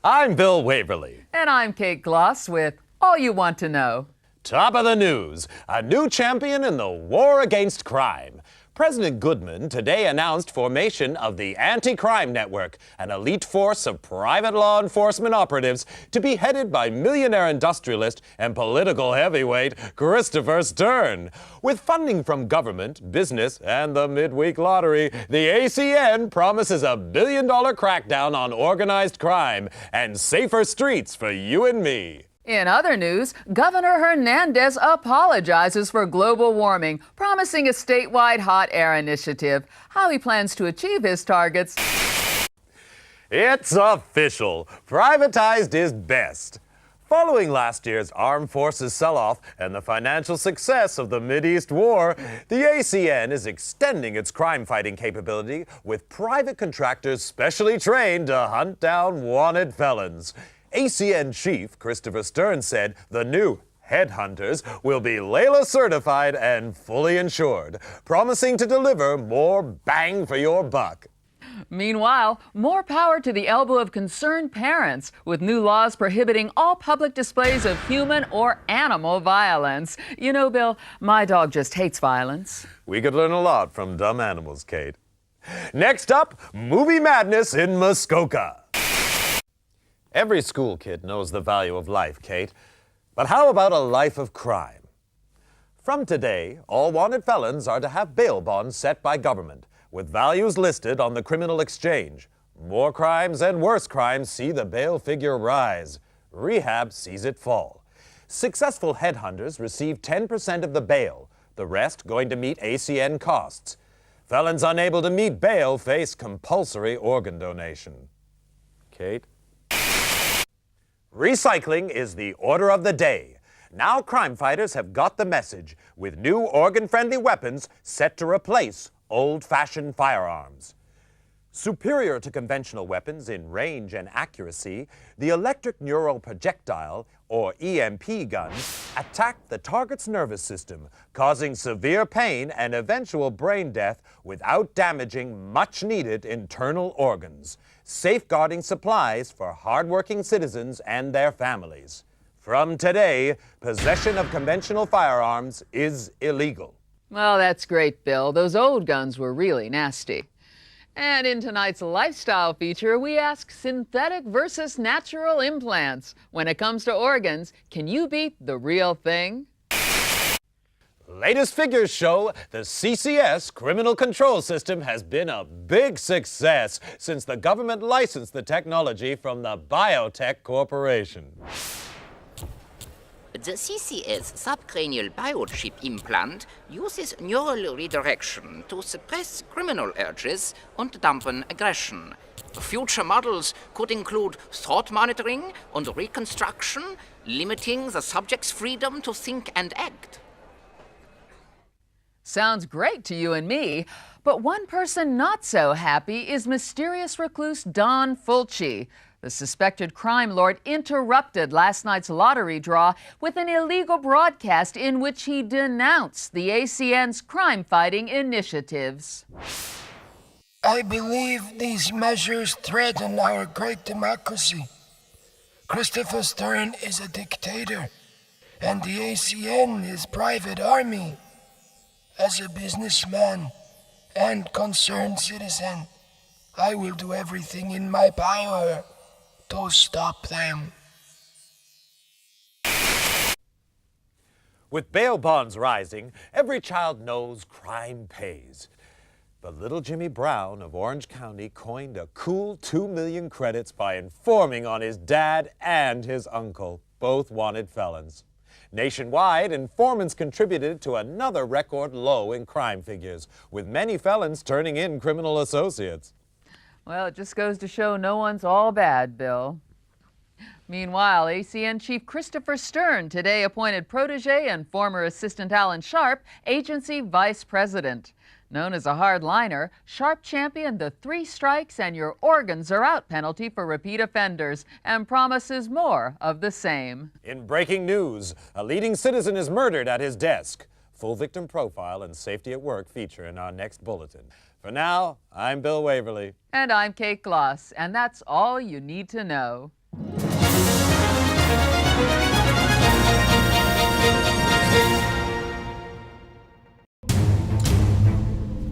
I'm Bill Waverly. And I'm Kate Gloss with All You Want to Know. Top of the news, a new champion in the war against crime. President Goodman today announced formation of the Anti-Crime Network, an elite force of private law enforcement operatives to be headed by millionaire industrialist and political heavyweight Christopher Stern. With funding from government, business, and the midweek lottery, the ACN promises a billion-dollar crackdown on organized crime and safer streets for you and me. In other news, Governor Hernandez apologizes for global warming, promising a statewide hot air initiative. How he plans to achieve his targets. It's official. Privatized is best. Following last year's armed forces sell-off and the financial success of the Mideast War, the ACN is extending its crime-fighting capability with private contractors specially trained to hunt down wanted felons. ACN Chief Christopher Stern said the new Headhunters will be Layla certified and fully insured, promising to deliver more bang for your buck. Meanwhile, more power to the elbow of concerned parents, with new laws prohibiting all public displays of human or animal violence. You know, Bill, my dog just hates violence. We could learn a lot from dumb animals, Kate. Next up, movie madness in Muskoka. Every school kid knows the value of life, Kate. But how about a life of crime? From today, all wanted felons are to have bail bonds set by government, with values listed on the criminal exchange. More crimes and worse crimes see the bail figure rise. Rehab sees it fall. Successful headhunters receive 10% of the bail, the rest going to meet ACN costs. Felons unable to meet bail face compulsory organ donation. Kate? Recycling is the order of the day. Now crime fighters have got the message, with new organ-friendly weapons set to replace old-fashioned firearms. Superior to conventional weapons in range and accuracy, the electric neural projectile, or EMP guns, attack the target's nervous system, causing severe pain and eventual brain death without damaging much-needed internal organs, safeguarding supplies for hardworking citizens and their families. From today, possession of conventional firearms is illegal. Well, that's great, Bill. Those old guns were really nasty. And in tonight's lifestyle feature, we ask synthetic versus natural implants. When it comes to organs, can you beat the real thing? Latest figures show the CCS criminal control system has been a big success since the government licensed the technology from the Biotech Corporation. The CCS subcranial biochip implant uses neural redirection to suppress criminal urges and dampen aggression. Future models could include thought monitoring and reconstruction, limiting the subject's freedom to think and act. Sounds great to you and me, but one person not so happy is mysterious recluse Don Fulci. The suspected crime lord interrupted last night's lottery draw with an illegal broadcast in which he denounced the ACN's crime-fighting initiatives. I believe these measures threaten our great democracy. Christopher Stern is a dictator, and the ACN is private army. As a businessman and concerned citizen, I will do everything in my power to stop them. With bail bonds rising, every child knows crime pays. But little Jimmy Brown of Orange County coined a cool 2 million credits by informing on his dad and his uncle, both wanted felons. Nationwide, informants contributed to another record low in crime figures, with many felons turning in criminal associates. Well, it just goes to show no one's all bad, Bill. Meanwhile, ACN Chief Christopher Stern today appointed protege and former assistant Alan Sharp agency vice president. Known as a hardliner, Sharp championed the 3 strikes and your organs are out penalty for repeat offenders and promises more of the same. In breaking news, a leading citizen is murdered at his desk. Full victim profile and safety at work feature in our next bulletin. For now, I'm Bill Waverly. And I'm Kate Gloss, and that's all you need to know.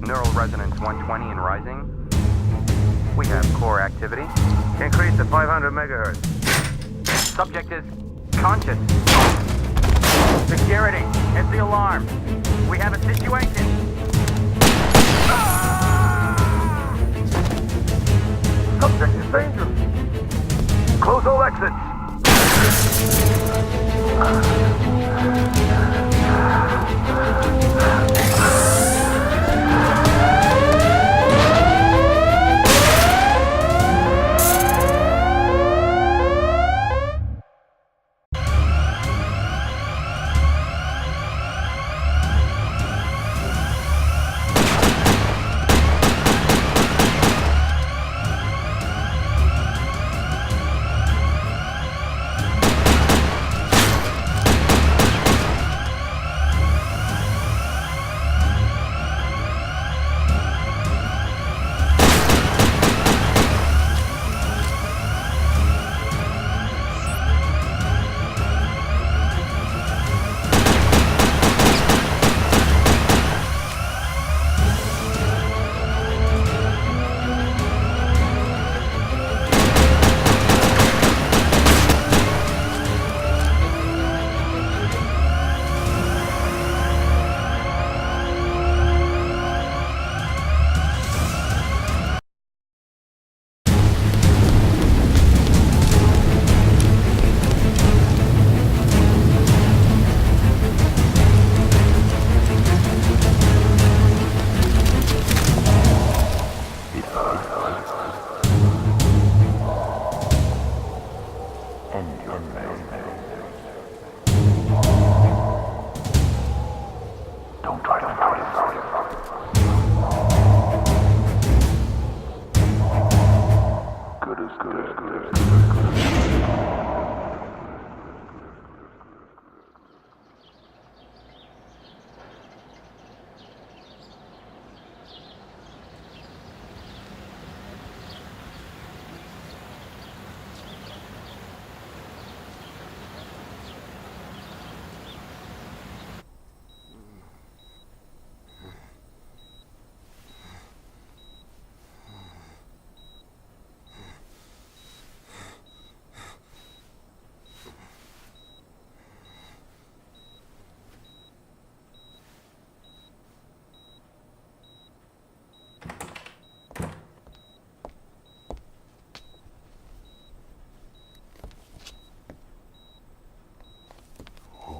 Neural resonance 120 and rising. We have core activity. Increase to 500 megahertz. Subject is conscious. Security, it's the alarm. We have a situation. Subject is dangerous. Close all exits.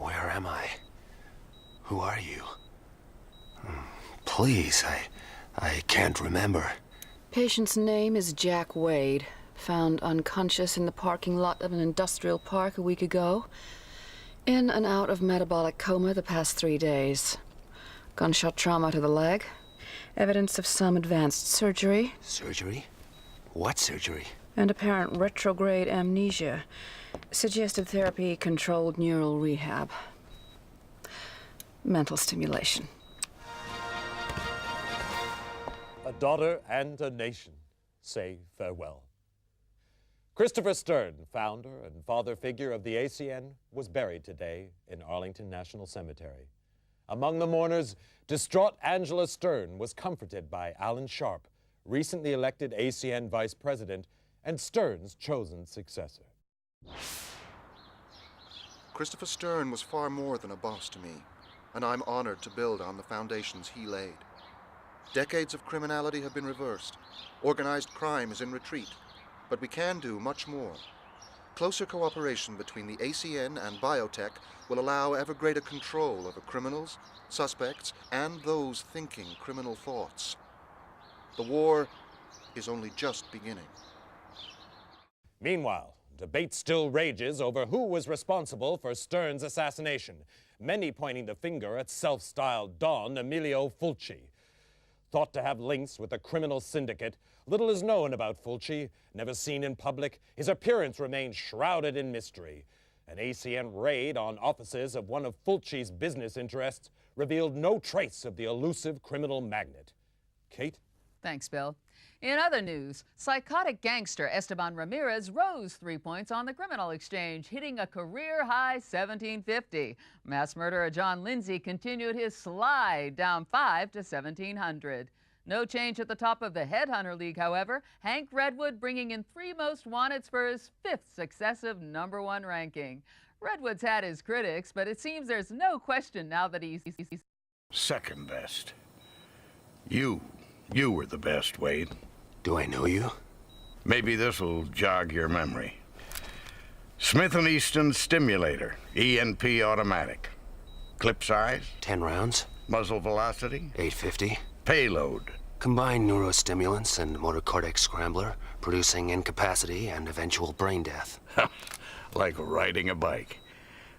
Where am I? Who are you? Please, I can't remember. Patient's name is Jack Wade. Found unconscious in the parking lot of an industrial park a week ago. In and out of metabolic coma the past 3 days. Gunshot trauma to the leg. Evidence of some advanced surgery. Surgery? What surgery? And apparent retrograde amnesia. Suggested therapy, controlled neural rehab. Mental stimulation. A daughter and a nation say farewell. Christopher Stern, founder and father figure of the ACN, was buried today in Arlington National Cemetery. Among the mourners, distraught Angela Stern was comforted by Alan Sharp, recently elected ACN vice president and Stern's chosen successor. Christopher Stern was far more than a boss to me, and I'm honored to build on the foundations he laid. Decades of criminality have been reversed. Organized crime is in retreat, but we can do much more. Closer cooperation between the ACN and biotech will allow ever greater control over criminals, suspects, and those thinking criminal thoughts. The war is only just beginning. Meanwhile, debate still rages over who was responsible for Stern's assassination, many pointing the finger at self-styled Don Emilio Fulci. Thought to have links with a criminal syndicate, little is known about Fulci. Never seen in public, his appearance remains shrouded in mystery. An ACN raid on offices of one of Fulci's business interests revealed no trace of the elusive criminal magnate. Kate? Thanks, Bill. In other news, psychotic gangster Esteban Ramirez rose 3 points on the criminal exchange, hitting a career-high 1750. Mass murderer John Lindsay continued his slide, down 5 to 1700. No change at the top of the Headhunter League, however. Hank Redwood bringing in 3 most wanteds for his 5th successive #1 ranking. Redwood's had his critics, but it seems there's no question now that he's second best. You were the best, Wade. Do I know you? Maybe this'll jog your memory. Smith & Easton Stimulator, ENP automatic. Clip size? 10 rounds. Muzzle velocity? 850. Payload? Combined neurostimulants and motor cortex scrambler, producing incapacity and eventual brain death. Like riding a bike.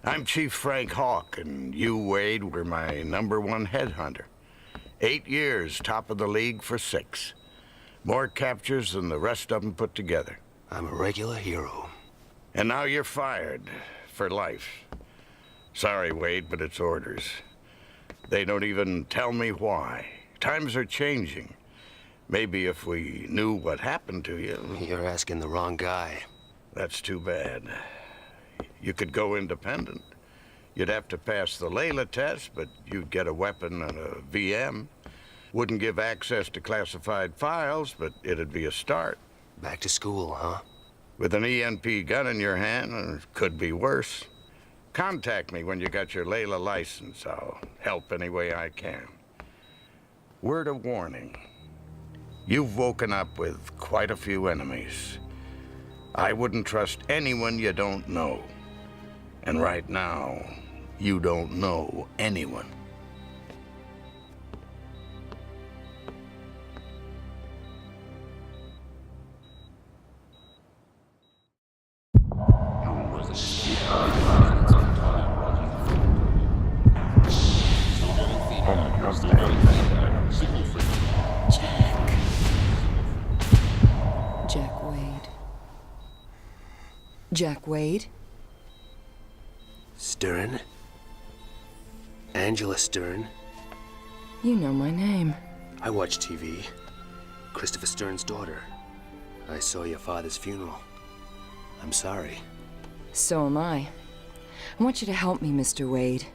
I'm Chief Frank Hawk, and you, Wade, were my #1 headhunter. 8 years, top of the league for 6. More captures than the rest of them put together. I'm a regular hero. And now you're fired. For life. Sorry, Wade, but it's orders. They don't even tell me why. Times are changing. Maybe if we knew what happened to you... You're asking the wrong guy. That's too bad. You could go independent. You'd have to pass the Layla test, but you'd get a weapon and a VM. Wouldn't give access to classified files, but it'd be a start. Back to school, huh? With an ENP gun in your hand, it could be worse. Contact me when you got your Layla license. I'll help any way I can. Word of warning. You've woken up with quite a few enemies. I wouldn't trust anyone you don't know. And right now, you don't know anyone. Jack Wade. Jack Wade? Stern? Angela Stern? You know my name. I watch TV. Christopher Stern's daughter. I saw your father's funeral. I'm sorry. So am I. I want you to help me, Mr. Wade.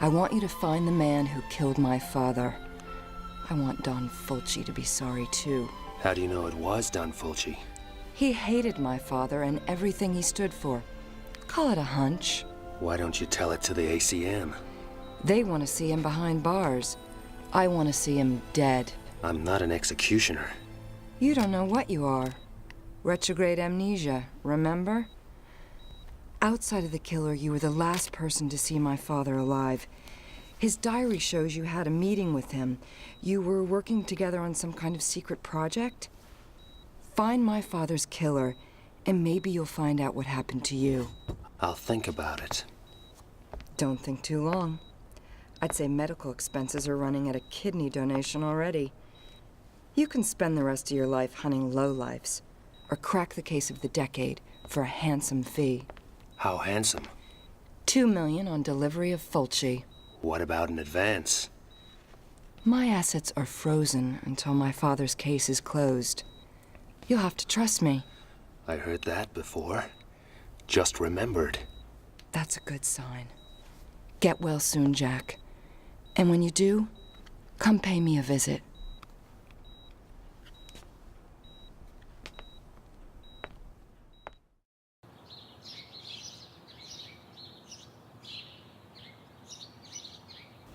I want you to find the man who killed my father. I want Don Fulci to be sorry, too. How do you know it was Don Fulci? He hated my father and everything he stood for. Call it a hunch. Why don't you tell it to the ACM? They want to see him behind bars. I want to see him dead. I'm not an executioner. You don't know what you are. Retrograde amnesia, remember? Outside of the killer, you were the last person to see my father alive. His diary shows you had a meeting with him. You were working together on some kind of secret project. Find my father's killer, and maybe you'll find out what happened to you. I'll think about it. Don't think too long. I'd say medical expenses are running at a kidney donation already. You can spend the rest of your life hunting lowlifes, or crack the case of the decade for a handsome fee. How handsome? $2 million on delivery of Fulci. What about an advance? My assets are frozen until my father's case is closed. You'll have to trust me. I heard that before. Just remembered. That's a good sign. Get well soon, Jack. And when you do, come pay me a visit.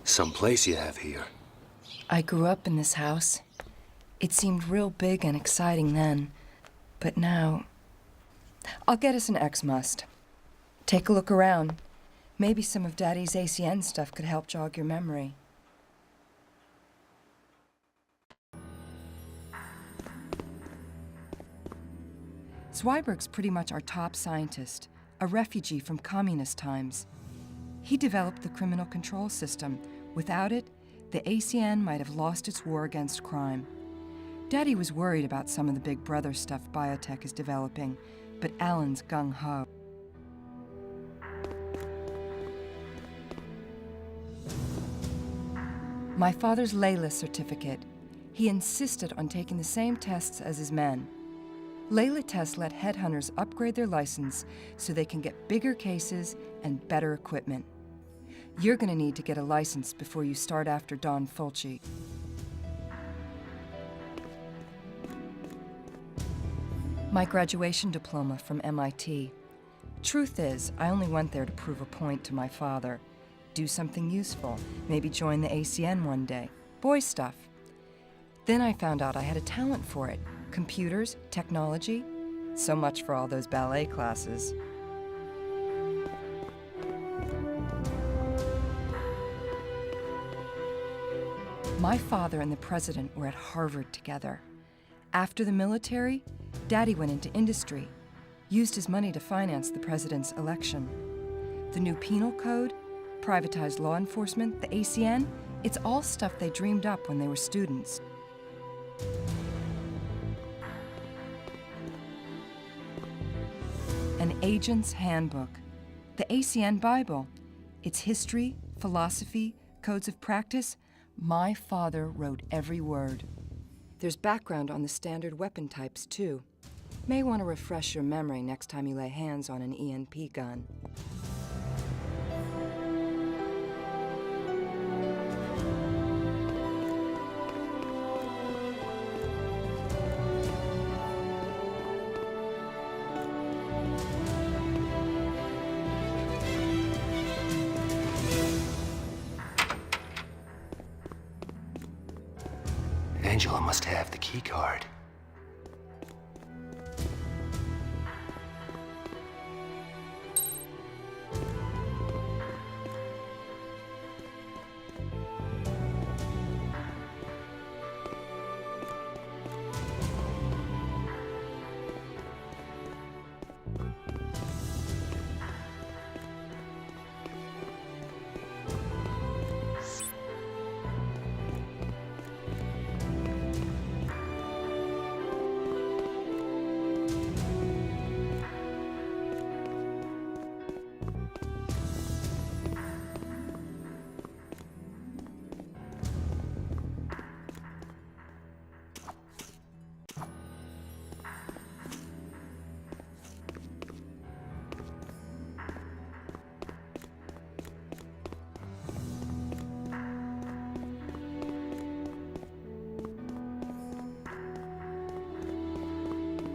Some place you have here. I grew up in this house. It seemed real big and exciting then, but now... I'll get us an X-Must. Take a look around. Maybe some of Daddy's ACN stuff could help jog your memory. Zweiberg's pretty much our top scientist, a refugee from communist times. He developed the criminal control system. Without it, the ACN might have lost its war against crime. Daddy was worried about some of the Big Brother stuff biotech is developing, but Alan's gung-ho. My father's Layla certificate. He insisted on taking the same tests as his men. Layla tests let headhunters upgrade their license so they can get bigger cases and better equipment. You're going to need to get a license before you start after Don Fulci. My graduation diploma from MIT. Truth is, I only went there to prove a point to my father. Do something useful, maybe join the ACN one day. Boy stuff. Then I found out I had a talent for it. Computers, technology. So much for all those ballet classes. My father and the president were at Harvard together. After the military, Daddy went into industry, used his money to finance the president's election. The new penal code, privatized law enforcement, the ACN, it's all stuff they dreamed up when they were students. An agent's handbook, the ACN Bible. It's history, philosophy, codes of practice. My father wrote every word. There's background on the standard weapon types, too. May want to refresh your memory next time you lay hands on an ENP gun. Angela must have the key card.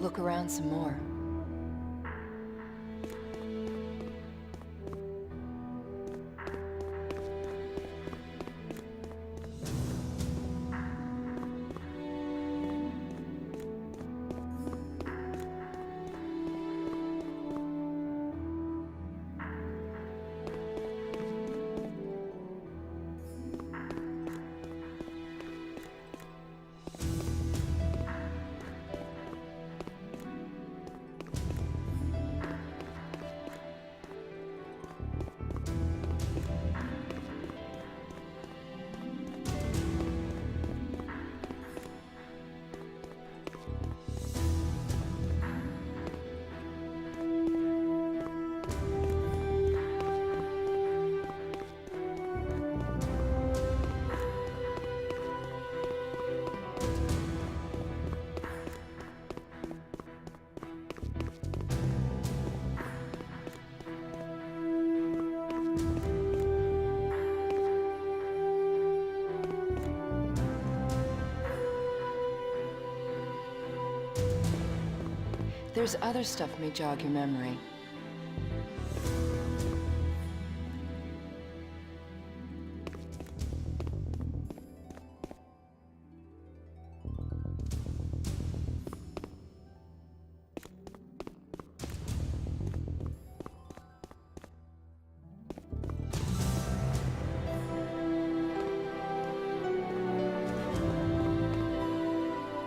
Look around some more. There's other stuff may jog your memory.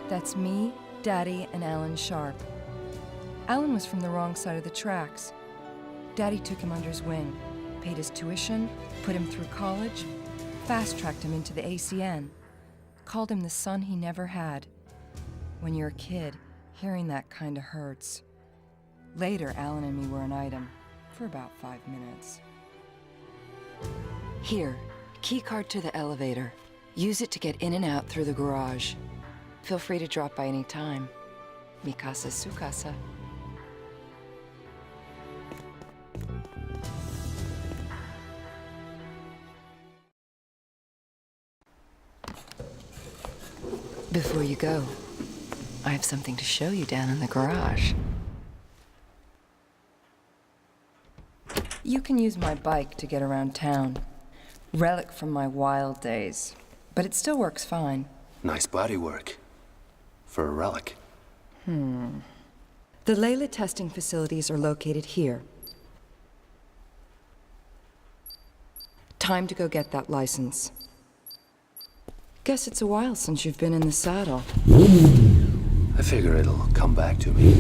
That's me, Daddy, and Alan Sharp. Alan was from the wrong side of the tracks. Daddy took him under his wing, paid his tuition, put him through college, fast-tracked him into the ACN, called him the son he never had. When you're a kid, hearing that kinda hurts. Later, Alan and me were an item, for about 5 minutes. Here, key card to the elevator. Use it to get in and out through the garage. Feel free to drop by any time. Mi casa es su casa. Before you go, I have something to show you down in the garage. You can use my bike to get around town. Relic from my wild days. But it still works fine. Nice bodywork. For a relic. The Layla testing facilities are located here. Time to go get that license. Guess it's a while since you've been in the saddle. I figure it'll come back to me.